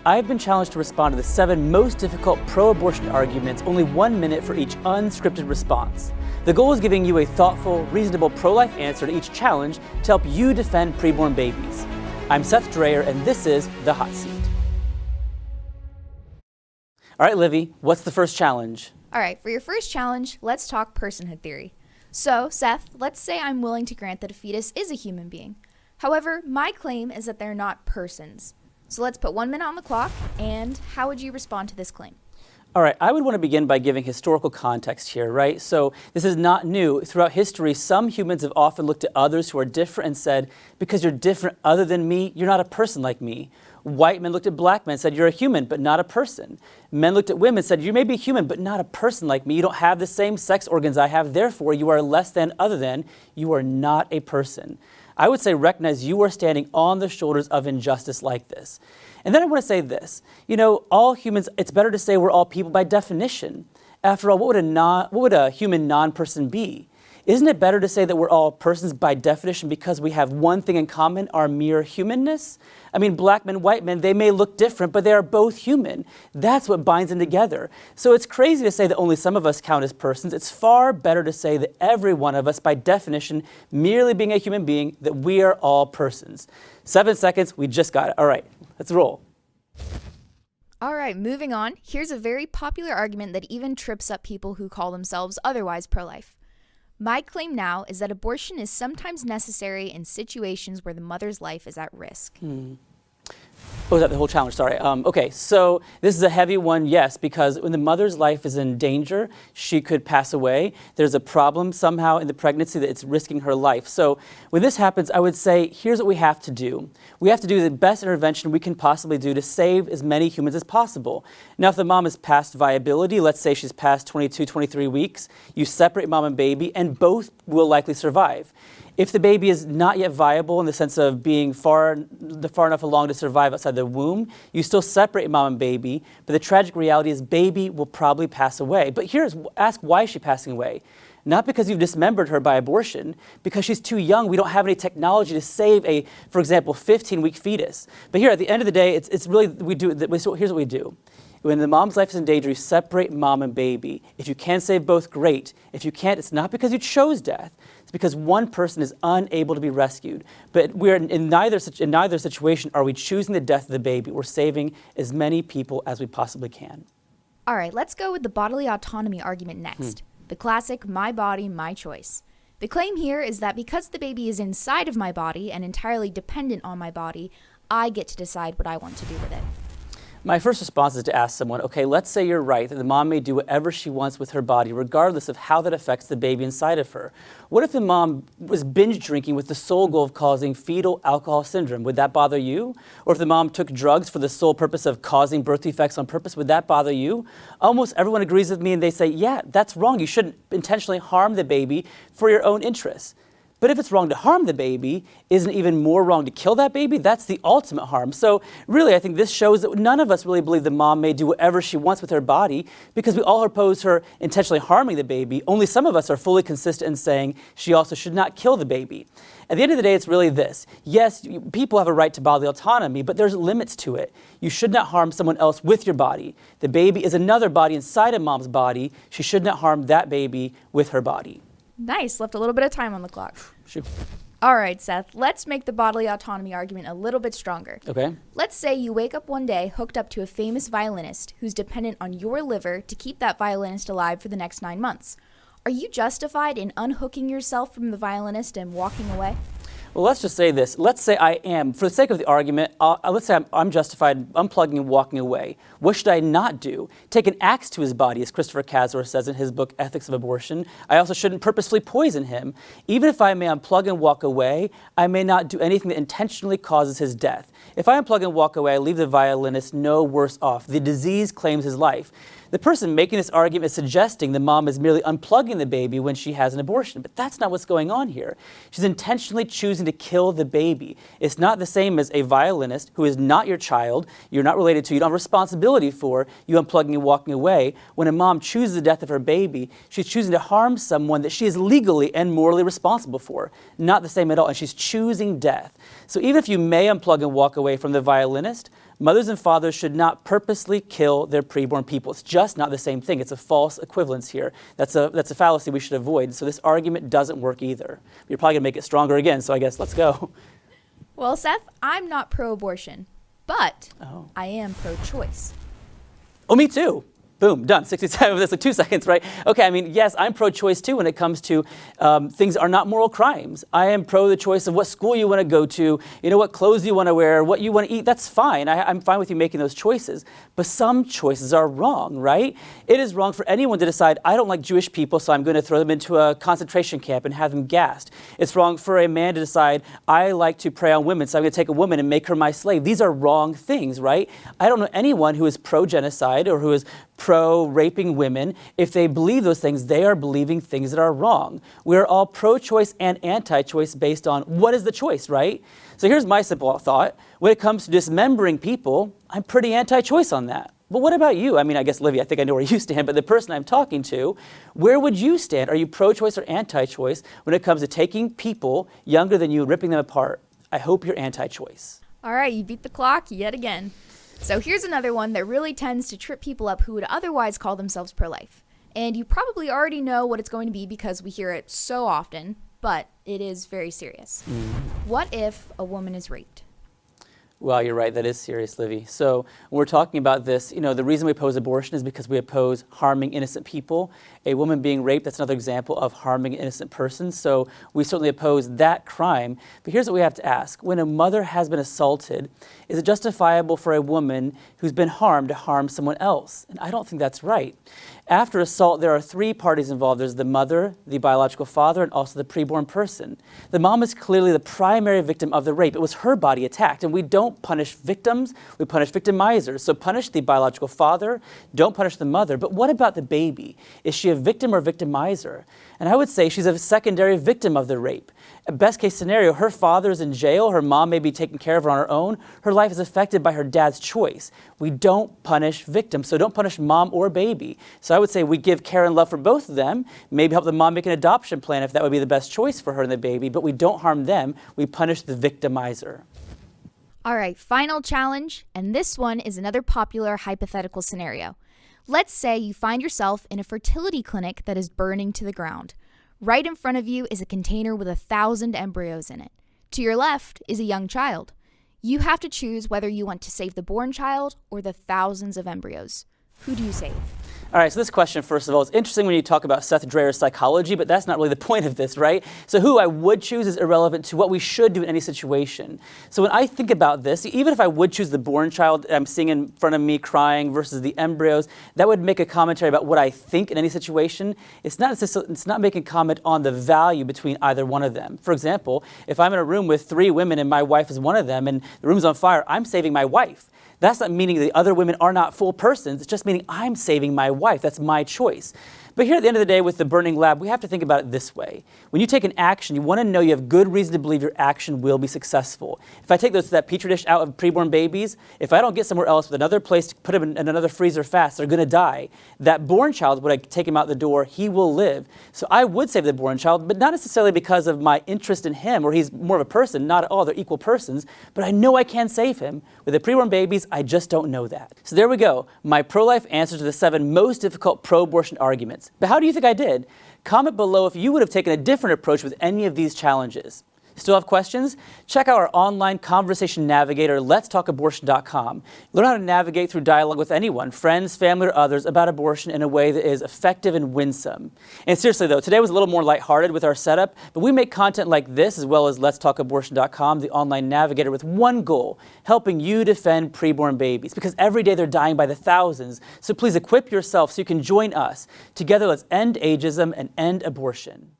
I've been challenged to respond to the 7 most difficult pro-abortion arguments, only 1 minute for each unscripted response. The goal is giving you a thoughtful, reasonable pro-life answer to each challenge to help you defend preborn babies. I'm Seth Drayer, and this is The Hot Seat. All right, Livy, what's the first challenge? All right, for your first challenge, let's talk personhood theory. So, Seth, let's say I'm willing to grant that a fetus is a human being. However, my claim is that they're not persons. So let's put 1 minute on the clock, and how would you respond to this claim? All right, I would want to begin by giving historical context here, right? So this is not new. Throughout history, some humans have often looked at others who are different and said, because you're different other than me, you're not a person like me. White men looked at black men and said, you're a human, but not a person. Men looked at women and said, you may be human, but not a person like me. You don't have the same sex organs I have, therefore you are less than, other than. You are not a person. I would say recognize you are standing on the shoulders of injustice like this. And then I want to say this, all humans, it's better to say we're all people by definition. After all, what would a human non-person be? Isn't it better to say that we're all persons by definition because we have one thing in common, our mere humanness? I mean, black men, white men, they may look different, but they are both human. That's what binds them together. So it's crazy to say that only some of us count as persons. It's far better to say that every one of us, by definition, merely being a human being, that we are all persons. 7 seconds, we just got it. All right, let's roll. All right, moving on. Here's a very popular argument that even trips up people who call themselves otherwise pro-life. My claim now is that abortion is sometimes necessary in situations where the mother's life is at risk. Oh, is that the whole challenge? Sorry. Okay, so this is a heavy one, yes, because when the mother's life is in danger, she could pass away. There's a problem somehow in the pregnancy that it's risking her life. So when this happens, I would say, here's what we have to do. We have to do the best intervention we can possibly do to save as many humans as possible. Now, if the mom is past viability, let's say she's past 22, 23 weeks, you separate mom and baby, and both will likely survive. If the baby is not yet viable in the sense of being far enough along to survive outside the womb, you still separate mom and baby, but the tragic reality is baby will probably pass away. But ask why is she passing away? Not because you've dismembered her by abortion, because she's too young. We don't have any technology to save a, for example, 15-week fetus. But here, at the end of the day, here's what we do. When the mom's life is in danger, you separate mom and baby. If you can save both, great. If you can't, it's not because you chose death. It's because one person is unable to be rescued. But we're in neither situation are we choosing the death of the baby. We're saving as many people as we possibly can. All right, let's go with the bodily autonomy argument next. The classic, my body, my choice. The claim here is that because the baby is inside of my body and entirely dependent on my body, I get to decide what I want to do with it. My first response is to ask someone, okay, let's say you're right, that the mom may do whatever she wants with her body, regardless of how that affects the baby inside of her. What if the mom was binge drinking with the sole goal of causing fetal alcohol syndrome? Would that bother you? Or if the mom took drugs for the sole purpose of causing birth defects on purpose, would that bother you? Almost everyone agrees with me and they say, yeah, that's wrong. You shouldn't intentionally harm the baby for your own interests. But if it's wrong to harm the baby, isn't it even more wrong to kill that baby? That's the ultimate harm. So really, I think this shows that none of us really believe the mom may do whatever she wants with her body because we all oppose her intentionally harming the baby. Only some of us are fully consistent in saying she also should not kill the baby. At the end of the day, it's really this. Yes, people have a right to bodily autonomy, but there's limits to it. You should not harm someone else with your body. The baby is another body inside of mom's body. She should not harm that baby with her body. Nice, left a little bit of time on the clock. Shoot. All right, Seth, let's make the bodily autonomy argument a little bit stronger. Okay. Let's say you wake up one day hooked up to a famous violinist who's dependent on your liver to keep that violinist alive for the next 9 months. Are you justified in unhooking yourself from the violinist and walking away? Well, let's just say this. Let's say I am, for the sake of the argument, let's say I'm justified unplugging and walking away. What should I not do? Take an axe to his body, as Christopher Casor says in his book, Ethics of Abortion. I also shouldn't purposefully poison him. Even if I may unplug and walk away, I may not do anything that intentionally causes his death. If I unplug and walk away, I leave the violinist no worse off. The disease claims his life. The person making this argument is suggesting the mom is merely unplugging the baby when she has an abortion, but that's not what's going on here. She's intentionally choosing to kill the baby. It's not the same as a violinist who is not your child, you're not related to, you don't have responsibility for, you unplugging and walking away. When a mom chooses the death of her baby, she's choosing to harm someone that she is legally and morally responsible for. Not the same at all, and she's choosing death. So even if you may unplug and walk away from the violinist, Mothers and fathers should not purposely kill their preborn people. It's just not the same thing. It's a false equivalence here. That's a fallacy we should avoid. So this argument doesn't work either. You're probably going to make it stronger again, so I guess let's go. Well, Seth, I'm not pro-abortion, but I am pro-choice. Oh, me too. Boom, done. 67, that's like 2 seconds, right? Okay, I mean, yes, I'm pro-choice too when it comes to things are not moral crimes. I am pro the choice of what school you want to go to, what clothes you want to wear, what you want to eat. That's fine. I'm fine with you making those choices. But some choices are wrong, right? It is wrong for anyone to decide, I don't like Jewish people, so I'm going to throw them into a concentration camp and have them gassed. It's wrong for a man to decide, I like to prey on women, so I'm going to take a woman and make her my slave. These are wrong things, right? I don't know anyone who is pro-genocide or who is pro-raping women. If they believe those things, they are believing things that are wrong. We are all pro-choice and anti-choice based on what is the choice, right? So here's my simple thought. When it comes to dismembering people, I'm pretty anti-choice on that. But what about you? I mean, I guess, Livy, I think I know where you stand, but the person I'm talking to, where would you stand? Are you pro-choice or anti-choice when it comes to taking people younger than you and ripping them apart? I hope you're anti-choice. All right, you beat the clock yet again. So here's another one that really tends to trip people up who would otherwise call themselves pro-life. And you probably already know what it's going to be because we hear it so often, but it is very serious. What if a woman is raped? Well, you're right. That is serious, Livy. So when we're talking about this, the reason we oppose abortion is because we oppose harming innocent people. A woman being raped, that's another example of harming an innocent person. So we certainly oppose that crime. But here's what we have to ask. When a mother has been assaulted, is it justifiable for a woman who's been harmed to harm someone else? And I don't think that's right. After assault, there are three parties involved. There's the mother, the biological father, and also the preborn person. The mom is clearly the primary victim of the rape. It was her body attacked, and we don't punish victims, we punish victimizers. So punish the biological father, don't punish the mother. But what about the baby? Is she a victim or victimizer? And I would say she's a secondary victim of the rape. Best case scenario, her father is in jail, her mom may be taking care of her on her own, her life is affected by her dad's choice. We don't punish victims, so don't punish mom or baby. So I would say we give care and love for both of them, maybe help the mom make an adoption plan if that would be the best choice for her and the baby, but we don't harm them, we punish the victimizer. All right, final challenge, and this one is another popular hypothetical scenario. Let's say you find yourself in a fertility clinic that is burning to the ground. Right in front of you is a container with 1,000 embryos in it. To your left is a young child. You have to choose whether you want to save the born child or the thousands of embryos. Who do you save? All right, so this question, first of all, is interesting when you talk about Seth Drayer's psychology, but that's not really the point of this, right? So who I would choose is irrelevant to what we should do in any situation. So when I think about this, even if I would choose the born child I'm seeing in front of me crying versus the embryos, that would make a commentary about what I think in any situation. It's not making comment on the value between either one of them. For example, if I'm in a room with 3 women and my wife is one of them and the room's on fire, I'm saving my wife. That's not meaning the other women are not full persons. It's just meaning I'm saving my wife. That's my choice. But here at the end of the day with the burning lab, we have to think about it this way. When you take an action, you want to know you have good reason to believe your action will be successful. If I take that Petri dish out of preborn babies, if I don't get somewhere else with another place to put them in another freezer fast, they're going to die. That born child, when I take him out the door, he will live. So I would save the born child, but not necessarily because of my interest in him, or he's more of a person. Not at all. They're equal persons. But I know I can save him. With the preborn babies, I just don't know that. So there we go. My pro-life answer to the 7 most difficult pro-abortion arguments. But how do you think I did? Comment below if you would have taken a different approach with any of these challenges. Still have questions? Check out our online conversation navigator, letstalkabortion.com. Learn how to navigate through dialogue with anyone, friends, family, or others, about abortion in a way that is effective and winsome. And seriously though, today was a little more lighthearted with our setup, but we make content like this as well as letstalkabortion.com, the online navigator, with one goal, helping you defend preborn babies, because every day they're dying by the thousands. So please equip yourself so you can join us. Together, let's end ageism and end abortion.